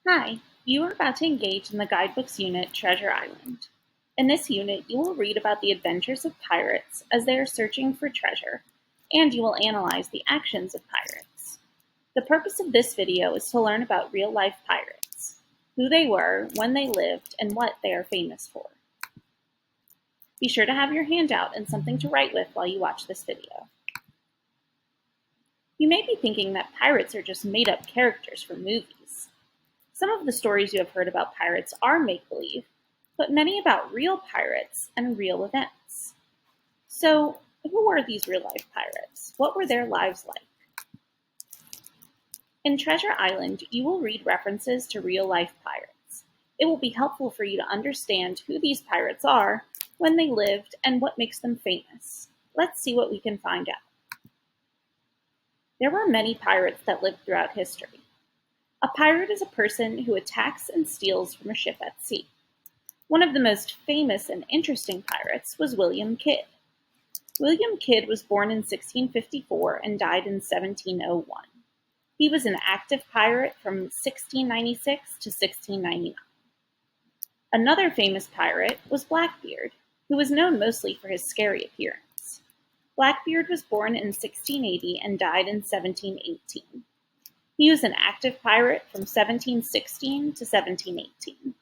Hi, you are about to engage in the guidebooks unit Treasure Island. In this unit, you will read about the adventures of pirates as they are searching for treasure, and you will analyze the actions of pirates. The purpose of this video is to learn about real-life pirates, who they were, when they lived, and what they are famous for. Be sure to have your handout and something to write with while you watch this video. You may be thinking that pirates are just made-up characters from movies. Some of the stories you have heard about pirates are make-believe, but many about real pirates and real events. So, who were these real-life pirates? What were their lives like? In Treasure Island, you will read references to real-life pirates. It will be helpful for you to understand who these pirates are, when they lived, and what makes them famous. Let's see what we can find out. There were many pirates that lived throughout history. A pirate is a person who attacks and steals from a ship at sea. One of the most famous and interesting pirates was William Kidd. William Kidd was born in 1654 and died in 1701. He was an active pirate from 1696 to 1699. Another famous pirate was Blackbeard, who was known mostly for his scary appearance. Blackbeard was born in 1680 and died in 1718. He was an active pirate from 1716 to 1718.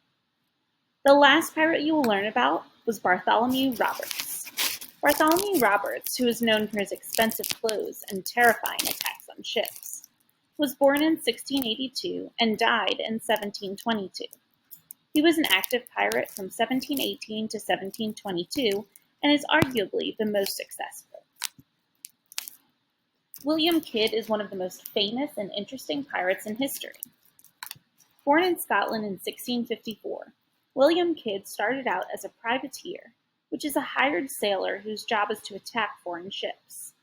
The last pirate you will learn about was Bartholomew Roberts. Bartholomew Roberts, who is known for his expensive clothes and terrifying attacks on ships, was born in 1682 and died in 1722. He was an active pirate from 1718 to 1722 and is arguably the most successful. William Kidd is one of the most famous and interesting pirates in history. Born in Scotland in 1654, William Kidd started out as a privateer, which is a hired sailor whose job is to attack foreign ships.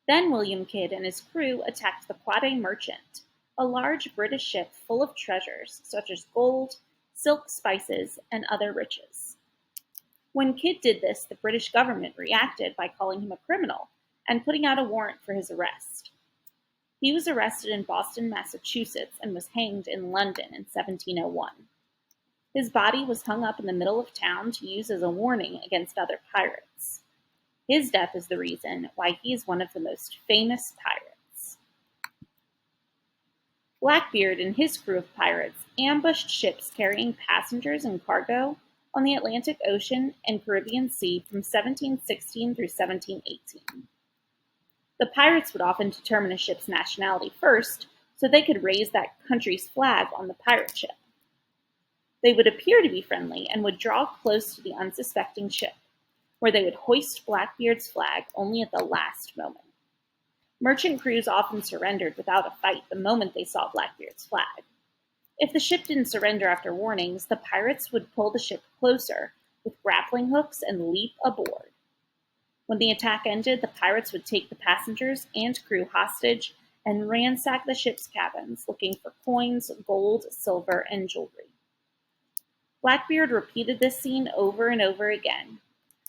Then William Kidd and his crew attacked the Quade Merchant, a large British ship full of treasures such as gold, silk, spices, and other riches. When Kidd did this, the British government reacted by calling him a criminal and putting out a warrant for his arrest. He was arrested in Boston, Massachusetts, and was hanged in London in 1701. His body was hung up in the middle of town to use as a warning against other pirates. His death is the reason why he is one of the most famous pirates. Blackbeard and his crew of pirates ambushed ships carrying passengers and cargo on the Atlantic Ocean and Caribbean Sea from 1716 through 1718. The pirates would often determine a ship's nationality first, so they could raise that country's flag on the pirate ship. They would appear to be friendly and would draw close to the unsuspecting ship, where they would hoist Blackbeard's flag only at the last moment. Merchant crews often surrendered without a fight the moment they saw Blackbeard's flag. If the ship didn't surrender after warnings, the pirates would pull the ship closer with grappling hooks and leap aboard. When the attack ended, the pirates would take the passengers and crew hostage and ransack the ship's cabins, looking for coins, gold, silver, and jewelry. Blackbeard repeated this scene over and over again.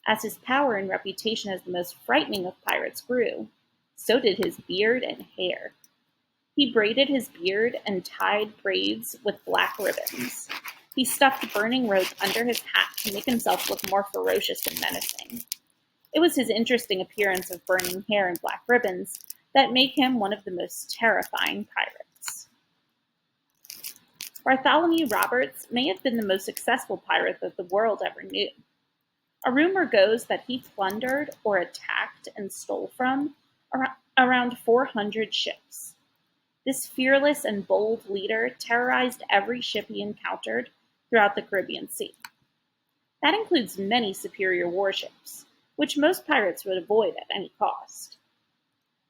As his power and reputation as the most frightening of pirates grew, so did his beard and hair. He braided his beard and tied braids with black ribbons. He stuffed burning rope under his hat to make himself look more ferocious and menacing. It was his interesting appearance of burning hair and black ribbons that made him one of the most terrifying pirates. Bartholomew Roberts may have been the most successful pirate that the world ever knew. A rumor goes that he plundered or attacked and stole from around 400 ships. This fearless and bold leader terrorized every ship he encountered throughout the Caribbean Sea. That includes many superior warships, which most pirates would avoid at any cost.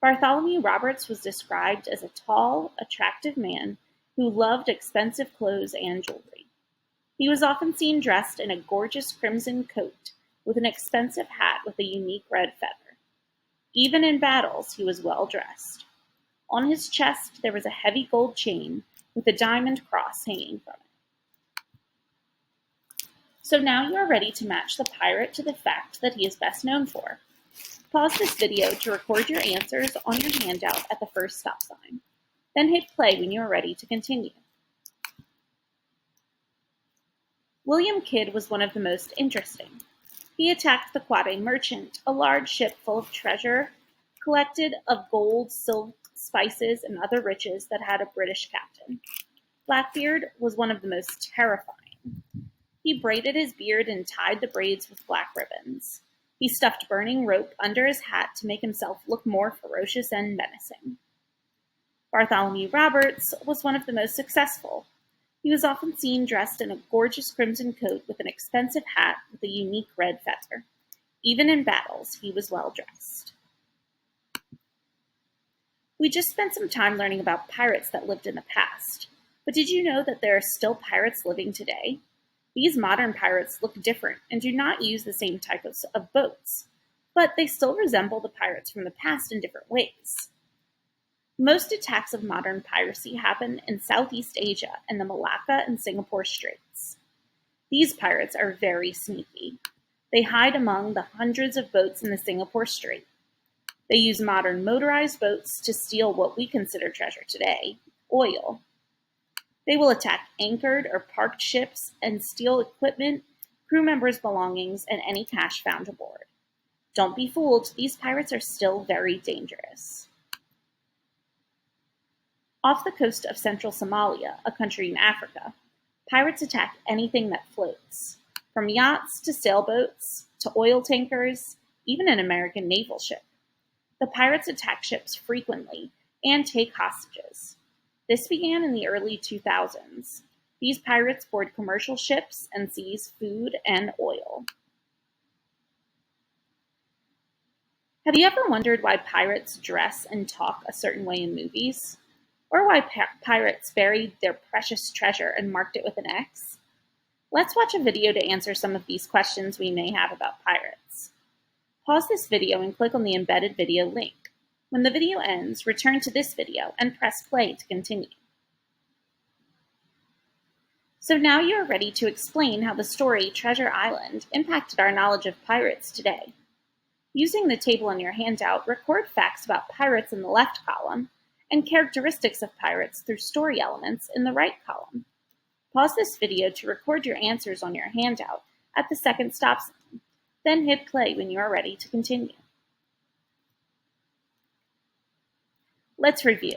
Bartholomew Roberts was described as a tall, attractive man who loved expensive clothes and jewelry. He was often seen dressed in a gorgeous crimson coat with an expensive hat with a unique red feather. Even in battles, he was well dressed. On his chest, there was a heavy gold chain with a diamond cross hanging from it. So now you are ready to match the pirate to the fact that he is best known for. Pause this video to record your answers on your handout at the first stop sign. Then hit play when you are ready to continue. William Kidd was one of the most interesting. He attacked the Quade Merchant, a large ship full of treasure collected of gold, silk, spices, and other riches that had a British captain. Blackbeard was one of the most terrifying. He braided his beard and tied the braids with black ribbons. He stuffed burning rope under his hat to make himself look more ferocious and menacing. Bartholomew Roberts was one of the most successful. He was often seen dressed in a gorgeous crimson coat with an expensive hat with a unique red feather. Even in battles, he was well dressed. We just spent some time learning about pirates that lived in the past. But did you know that there are still pirates living today? These modern pirates look different and do not use the same types of boats, but they still resemble the pirates from the past in different ways. Most attacks of modern piracy happen in Southeast Asia and the Malacca and Singapore Straits. These pirates are very sneaky. They hide among the hundreds of boats in the Singapore Strait. They use modern motorized boats to steal what we consider treasure today, oil. They will attack anchored or parked ships and steal equipment, crew members' belongings, and any cash found aboard. Don't be fooled, these pirates are still very dangerous. Off the coast of central Somalia, a country in Africa, pirates attack anything that floats, from yachts to sailboats to oil tankers, even an American naval ship. The pirates attack ships frequently and take hostages. This began in the early 2000s. These pirates board commercial ships and seize food and oil. Have you ever wondered why pirates dress and talk a certain way in movies? Or why pirates buried their precious treasure and marked it with an X? Let's watch a video to answer some of these questions we may have about pirates. Pause this video and click on the embedded video link. When the video ends, return to this video and press play to continue. So now you are ready to explain how the story Treasure Island impacted our knowledge of pirates today. Using the table in your handout, record facts about pirates in the left column and characteristics of pirates through story elements in the right column. Pause this video to record your answers on your handout at the second stop sign. Then hit play when you are ready to continue. Let's review.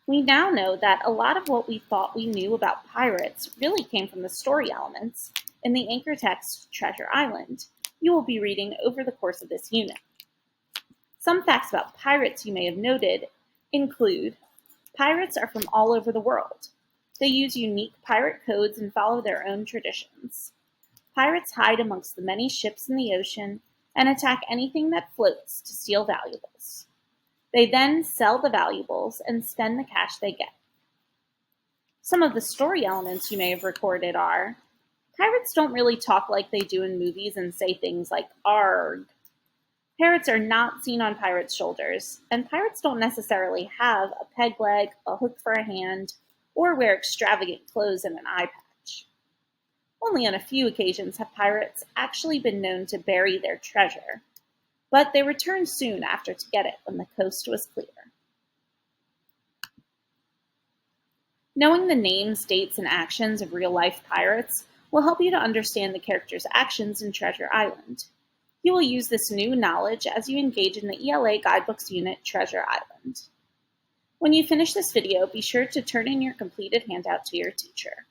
We now know that a lot of what we thought we knew about pirates really came from the story elements in the anchor text Treasure Island you will be reading over the course of this unit. Some facts about pirates you may have noted include pirates are from all over the world. They use unique pirate codes and follow their own traditions. Pirates hide amongst the many ships in the ocean and attack anything that floats to steal valuables. They then sell the valuables and spend the cash they get. Some of the story elements you may have recorded are, pirates don't really talk like they do in movies and say things like "arg." Parrots are not seen on pirates' shoulders, and pirates don't necessarily have a peg leg, a hook for a hand, or wear extravagant clothes and an eye patch. Only on a few occasions have pirates actually been known to bury their treasure, but they returned soon after to get it when the coast was clear. Knowing the names, dates, and actions of real-life pirates will help you to understand the characters' actions in Treasure Island. You will use this new knowledge as you engage in the ELA Guidebooks unit Treasure Island. When you finish this video, be sure to turn in your completed handout to your teacher.